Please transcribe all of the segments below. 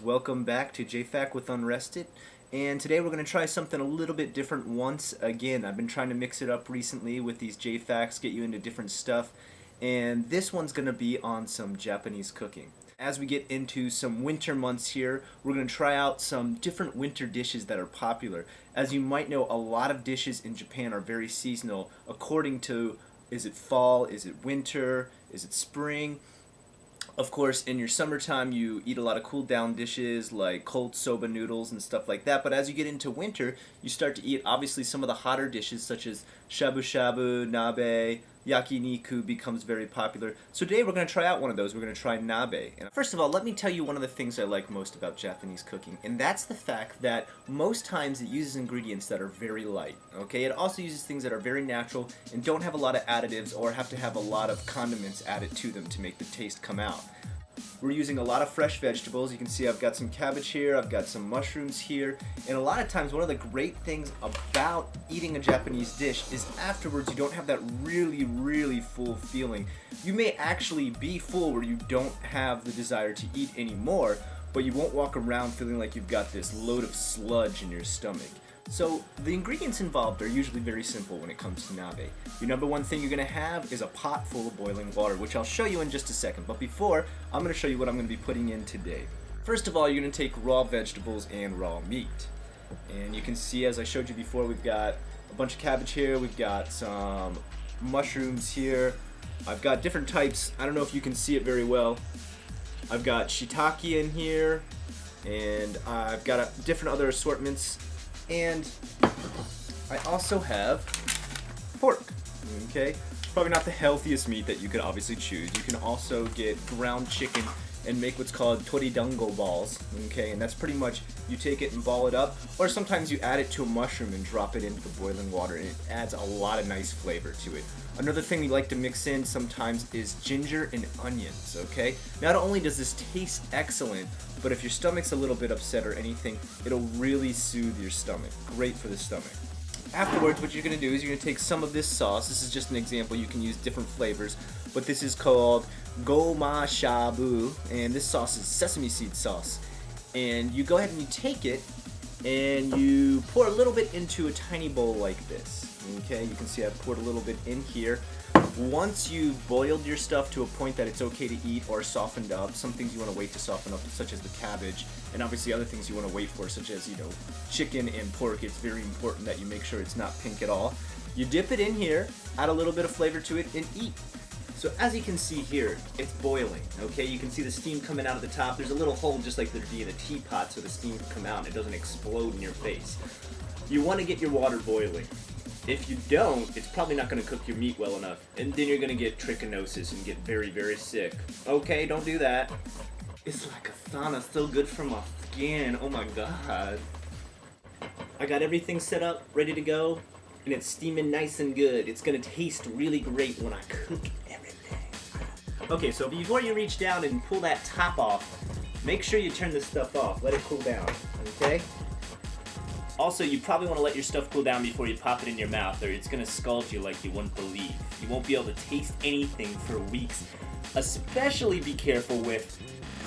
welcome back to JFAQ with Unrested, and today we're going to try something a little bit different once again. I've been trying to mix it up recently with these JFAQs, get you into different stuff, and this one's going to be on some Japanese cooking. As we get into some winter months here, we're going to try out some different winter dishes that are popular. As you might know, a lot of dishes in Japan are very seasonal according to, is it fall, is it winter, is it spring? Of course, in your summertime, you eat a lot of cooled down dishes like cold soba noodles and stuff like that. But as you get into winter, you start to eat obviously some of the hotter dishes such as shabu shabu, nabe, yakiniku becomes very popular. So today we're going to try out one of those. We're going to try nabe. And first of all, let me tell you one of the things I like most about Japanese cooking, and that's the fact that most times it uses ingredients that are very light. Okay, it also uses things that are very natural and don't have a lot of additives or have to have a lot of condiments added to them to make the taste come out. We're using a lot of fresh vegetables. You can see I've got some cabbage here, I've got some mushrooms here, and a lot of times one of the great things about eating a Japanese dish is afterwards you don't have that really full feeling. You may actually be full where you don't have the desire to eat anymore, but you won't walk around feeling like you've got this load of sludge in your stomach. So the ingredients involved are usually very simple when it comes to nabe. Your number one thing you're going to have is a pot full of boiling water, which I'll show you in just a second. But before, I'm going to show you what I'm going to be putting in today. First of all, you're going to take raw vegetables and raw meat. And you can see, as I showed you before, we've got a bunch of cabbage here, we've got some mushrooms here. I've got different types. I don't know if you can see it very well. I've got shiitake in here, and I've got different other assortments. And I also have pork, okay? Probably not the healthiest meat that you could obviously choose. You can also get ground chicken and make what's called toridango balls, okay? And that's pretty much, you take it and ball it up, or sometimes you add it to a mushroom and drop it into the boiling water, and it adds a lot of nice flavor to it. Another thing we like to mix in sometimes is ginger and onions, okay? Not only does this taste excellent, but if your stomach's a little bit upset or anything, it'll really soothe your stomach. Great for the stomach. Afterwards, what you're going to do is you're going to take some of this sauce. This is just an example. You can use different flavors, but this is called goma shabu, and this sauce is sesame seed sauce. And you go ahead and you take it, and you pour a little bit into a tiny bowl like this. Okay, you can see I've poured a little bit in here. Once you've boiled your stuff to a point that it's okay to eat or softened up, some things you want to wait to soften up, such as the cabbage, and obviously other things you want to wait for, such as, you know, chicken and pork. It's very important that you make sure it's not pink at all. You dip it in here, add a little bit of flavor to it, and eat. So as you can see here, it's boiling, okay? You can see the steam coming out of the top. There's a little hole just like there'd be in a teapot so the steam can come out and it doesn't explode in your face. You want to get your water boiling. If you don't, it's probably not going to cook your meat well enough, and then you're going to get trichinosis and get very sick. Okay, don't do that. It's like a sauna, so good for my skin. Oh my god. I got everything set up, ready to go, and it's steaming nice and good. It's going to taste really great when I cook everything. Okay, so before you reach down and pull that top off, make sure you turn this stuff off. Let it cool down, okay? Also, you probably want to let your stuff cool down before you pop it in your mouth, or it's going to scald you like you wouldn't believe. You won't be able to taste anything for weeks. Especially be careful with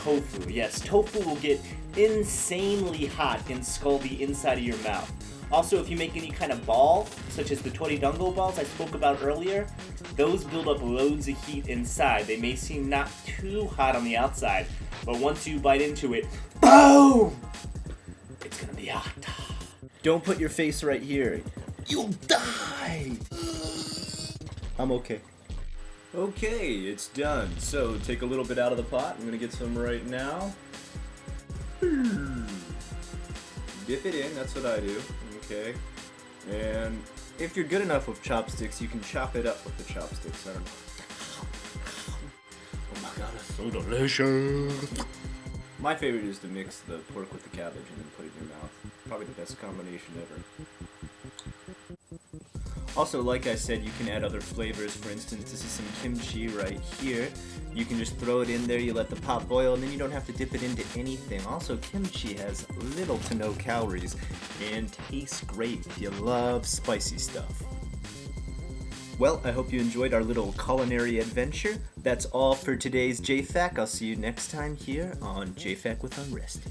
tofu. Yes, tofu will get insanely hot and scald the inside of your mouth. Also, if you make any kind of ball, such as the toridango balls I spoke about earlier, those build up loads of heat inside. They may seem not too hot on the outside, but once you bite into it, boom! It's going to be hot. Don't put your face right here. You'll die! I'm okay. Okay, it's done. So take a little bit out of the pot. I'm gonna get some right now. Dip it in, that's what I do. Okay. And if you're good enough with chopsticks, you can chop it up with the chopsticks. I don't know. Oh my god, it's so delicious! My favorite is to mix the pork with the cabbage and then put it in your mouth. Probably the best combination ever. Also, like I said, you can add other flavors. For instance, this is some kimchi right here. You can just throw it in there, you let the pot boil, and then you don't have to dip it into anything. Also, kimchi has little to no calories and tastes great if you love spicy stuff. Well, I hope you enjoyed our little culinary adventure. That's all for today's JFAQ. I'll see you next time here on JFAQ with Unrested.